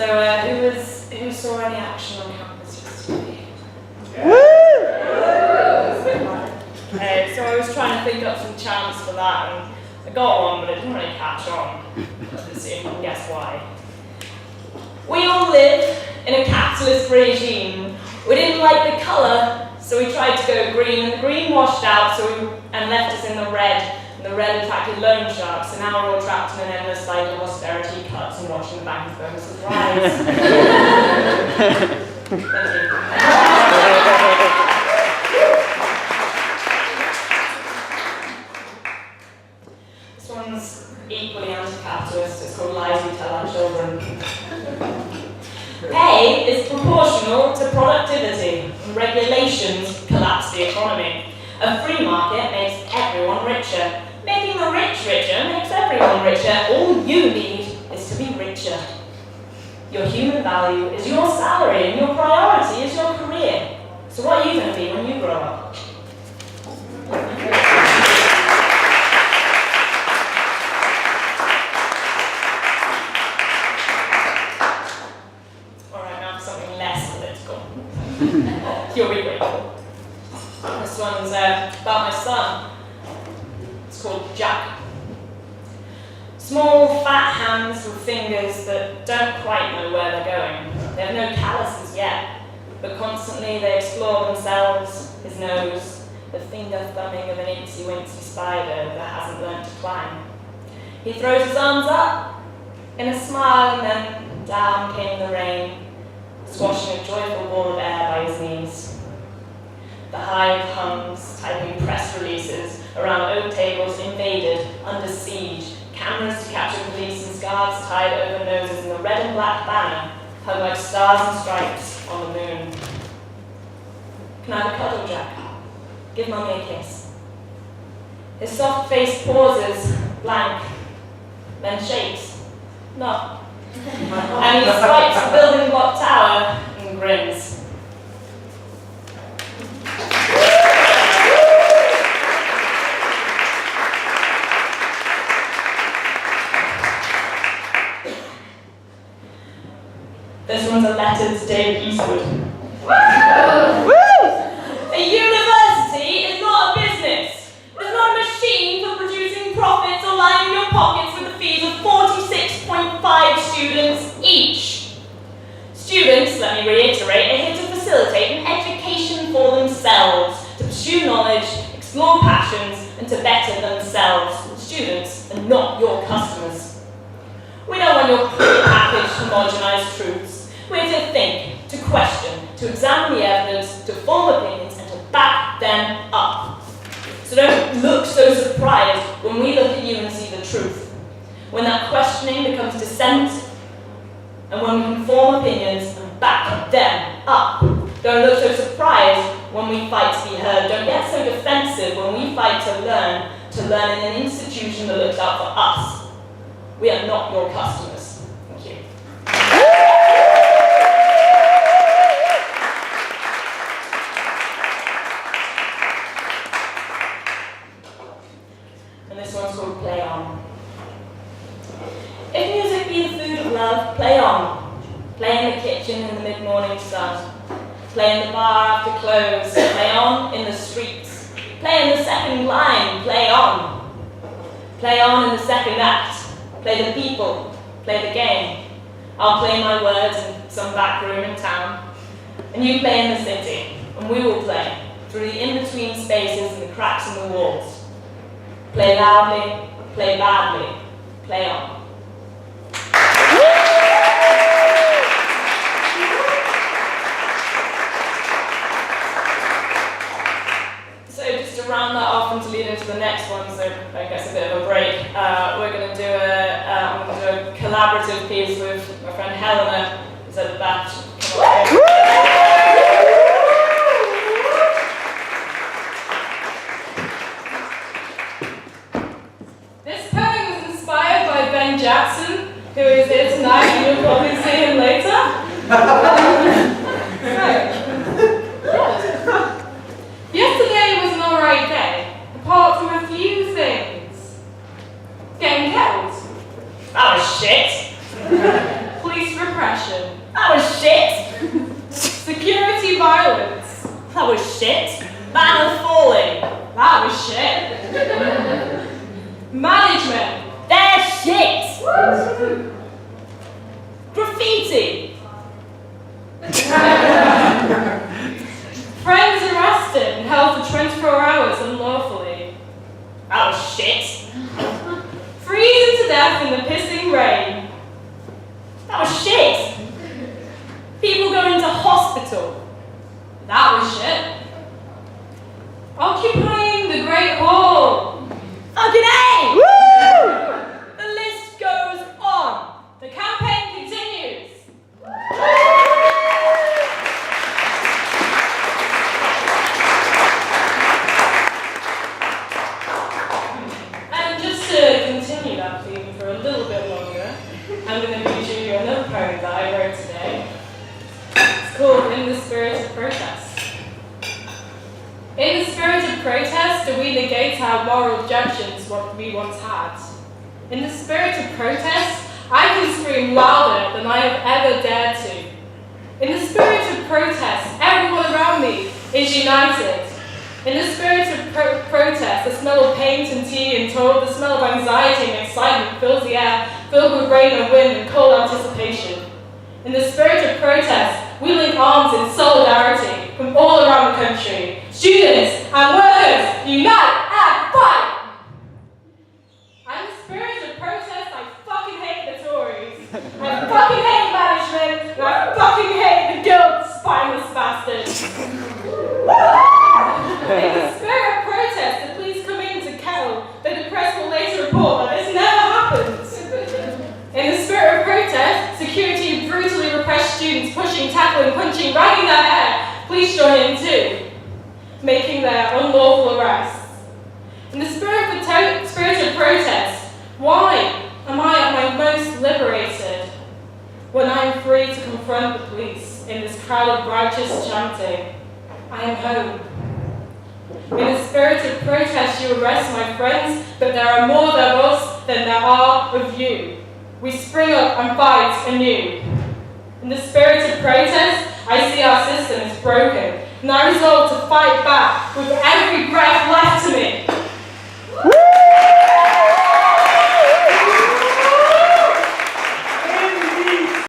So, who saw any action on campus yesterday? So I was trying to think up some chants for that, and I got one, but it didn't really catch on. Let's see if you can guess why. We all live in a capitalist regime. We didn't like the colour, so we tried to go green, and the green washed out, and left us in the red. And the red attracted loan sharks, and now we're all trapped in an endless cycle of austerity cuts and watching the bank bonuses rise. Thank you. This one's equally anti-capitalist. It's called Lies We Tell Our Children. Pay is proportional to productivity, and regulations collapse the economy. A free market makes everyone richer. Making the rich richer makes everyone richer. All you need is to be richer. Your human value is your salary, and your priority is your career. So what are you going to be when you grow up? Alright, now for something less political. You'll be grateful. This one's about my son. It's called Jack. Small, fat hands with fingers that don't quite know where they're going. They have no calluses yet, but constantly they explore themselves, his nose, the finger thumbing of an incy-wincy spider that hasn't learned to climb. He throws his arms up in a smile, and then down came the rain, squashing a joyful ball of air by his knees. The hive hums, typing press releases around oak tables invaded, under siege, cameras to capture police and scarves tied over noses, and the red and black banner hung like stars and stripes on the moon. Can I have a cuddle, Jack? Give Mummy a kiss. His soft face pauses, blank, then shakes. No. And he swipes the building block tower and grins. This one's a letter to David Eastwood. A university is not a business. It's not a machine for producing profits or lining your pockets with the fees of 46.5 students each. Students, let me reiterate, are here to facilitate an education for themselves, to pursue knowledge, explore passions, and to better themselves. Students are not your customers. We don't want your pre-packaged, homogenized truths. We're to think, to question, to examine the evidence, to form opinions, and to back them up. So don't look so surprised when we look at you and see the truth. When that questioning becomes dissent, and when we can form opinions and back them up. Don't look so surprised when we fight to be heard. Don't get so defensive when we fight to learn in an institution that looks out for us. We are not your customers. Thank you. And this one's called Play On. If music be the food of love, play on. Play in the kitchen in the mid-morning sun. Play in the bar after close. Play on in the streets. Play in the second line. Play on. Play on in the second act. Play the people. Play the game. I'll play my words in some back room in town. And you play in the city. And we will play through the in-between spaces and the cracks in the walls. Play loudly. Play badly. Play on. Round that off and to lead into the next one, so I guess a bit of a break. We're going to do a collaborative piece with my friend Helena, who's at the back. This poem was inspired by Ben Jackson, who is here tonight, and you'll probably see him later. Yesterday was an alright day, apart from a few things. Getting killed. That was shit. Police repression. That was shit. Security violence. That was shit. Banners falling. That was shit. Management. They're shit. Graffiti. Friends arrested and held for 24 hours unlawfully. That was shit. Freezing to death in the pissing rain. That was shit. People going to hospital. That was shit. Occupying the Great Hall. Fucking A! Woo! The list goes on. The campaign continues. And just to continue that theme for a little bit longer, I'm going to read you another poem that I wrote today. It's called In the Spirit of Protest. In the spirit of protest, do we negate our moral objections what we once had? In the spirit of protest, I can scream louder than I have ever dared to. In the spirit of protest, everyone around me is united. In the spirit of protest, the smell of paint and tea and toil, the smell of anxiety and excitement fills the air, filled with rain and wind and cold anticipation. In the spirit of protest, we link arms in solidarity from all around the country. Students and workers, unite and fight! And in the spirit of protest, I fucking hate the Tories. I fucking hate management, and I fucking hate the guild spineless bastards. In the spirit of protest, the police come in to kettle, though the press will later report that this never happened. In the spirit of protest, security brutally repressed students pushing, tackling, punching, ragging their hair. Police join in too, making their unlawful arrests. In the spirit of protest, why am I at my most liberated when I am free to confront the police in this crowd of righteous chanting? I am home. In the spirit of protest, you arrest my friends, but there are more of us than there are of you. We spring up and fight anew. In the spirit of protest, I see our system is broken, and I resolve to fight back with every breath left to me.